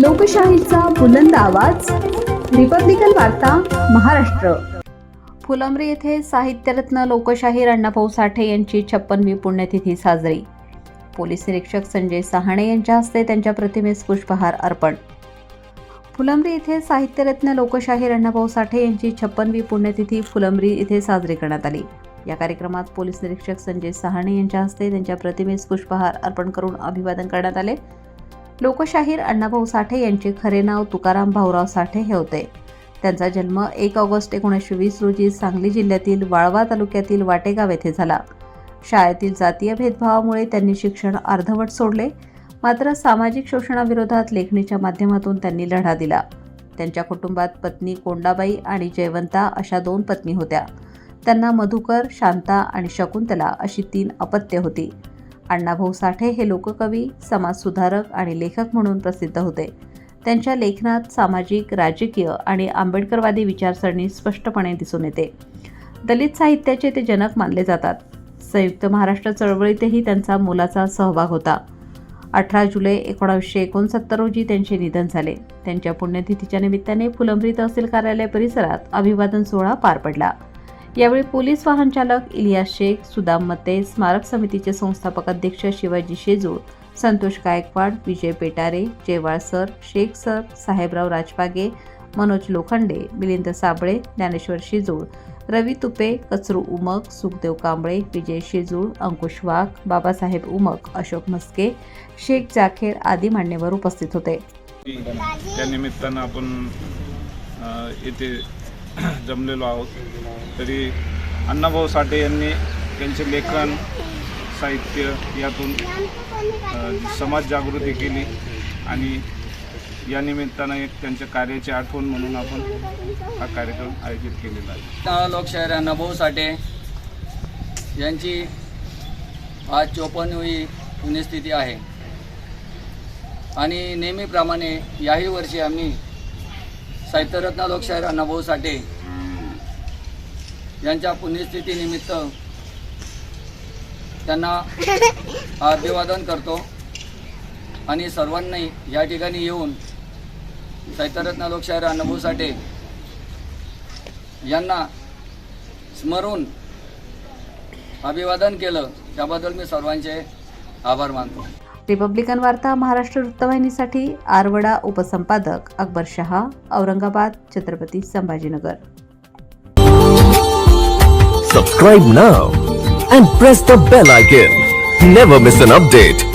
लोकशाहीचा बुलंद आवाज, रिपब्लिकन वार्ता महाराष्ट्र। फुलंब्री येथे साहित्यरत्न लोकशाहीर अण्णाभाऊ साठे यांची 56वी पुण्यतिथी साजरी। पोलीस निरीक्षक संजय सहाणे यांच्या हस्ते त्यांच्या प्रतिमेस पुष्पहार अर्पण। फुलंब्री येथे साहित्यरत्न लोकशाहीर अण्णाभाऊ साठे यांची 56वी पुण्यतिथी फुलंब्री येथे साजरी करण्यात आली। या कार्यक्रमात पोलीस निरीक्षक संजय सहाणे यांच्या हस्ते त्यांच्या प्रतिमेस पुष्पहार अर्पण करून अभिवादन करण्यात आले। लोकशाहीर अण्णाभाऊ साठे यांचे खरे नाव तुकाराम भाऊराव साठे हे होते। त्यांचा जन्म 1 ऑगस्ट 1920 रोजी सांगली जिल्ह्यातील वाळवा तालुक्यातील वाटेगाव येथे झाला। शाळेतील जातीय भेदभावामुळे त्यांनी शिक्षण अर्धवट सोडले, मात्र सामाजिक शोषणाविरोधात लेखणीच्या माध्यमातून त्यांनी लढा दिला। त्यांच्या कुटुंबात पत्नी कोंडाबाई आणि जयवंता अशा 2 पत्नी होत्या। त्यांना मधुकर, शांता आणि शकुंतला अशी 3 अपत्ये होती। अण्णाभाऊ साठे हे लोककवी, समाजसुधारक आणि लेखक म्हणून प्रसिद्ध होते। त्यांच्या लेखनात सामाजिक, राजकीय आणि आंबेडकरवादी विचारसरणी स्पष्टपणे दिसून येते। दलित साहित्याचे ते जनक मानले जातात। संयुक्त महाराष्ट्र चळवळीतही त्यांचा मोलाचा सहभाग होता। 18 जुलै 1969 रोजी त्यांचे निधन झाले। त्यांच्या पुण्यतिथीच्या निमित्ताने फुलंब्री तहसील कार्यालय परिसरात अभिवादन सोहळा पार पडला। यावेळी पोलीस वाहन चालक इलियास शेख, सुदाम मते, स्मारक समितीचे संस्थापक अध्यक्ष शिवाजी शेजूळ, संतोष गायकवाड, विजय पेटारे, जयवाळ सर, शेख सर, साहेबराव राजपागे, मनोज लोखंडे, मिलिंद साबळे, ज्ञानेश्वर शेजूळ, रवी तुपे, कचरू उमक, सुखदेव कांबळे, विजय शेजूळ, अंकुश वाघ, बाबासाहेब उमक, अशोक मस्के, शेख जाखेर आदी मान्यवर उपस्थित होते। त्यानिमित्तानं आपण इथे जमलेलो आहोत। तरी अण्णाभाऊ साठे यांनी त्यांचे लेखन, साहित्य यातून समाज जागृती केली आणि या निमित्तानं एक त्यांच्या कार्याची आठवण म्हणून आपण हा कार्यक्रम आयोजित केलेला आहे। लोकशाहीर अण्णाभाऊ साठे यांची आज 54वी पुण्यतिथी आहे आणि नेहमीप्रमाणे याही वर्षी आम्ही साहित्यरत्न लोकशाहीर अण्णाभाऊ साठे यांच्या पुण्यतिथीनिमित्त त्यांना अभिवादन करतो आणि सर्वांनी या ठिकाणी येऊन साहित्यरत्न लोकशाहीर अण्णाभाऊ साठे यांना स्मरून अभिवादन केलं, त्याबद्दल मी सर्वांचे आभार मानतो। रिपब्लिकन वार्ता Maharashtra वृत्तवाहिनीसाठी आरवडा उपसंपादक Akbar Shah, Aurangabad, Chhatrapati Sambhajinagar. Subscribe now and press the bell icon. Never miss an update.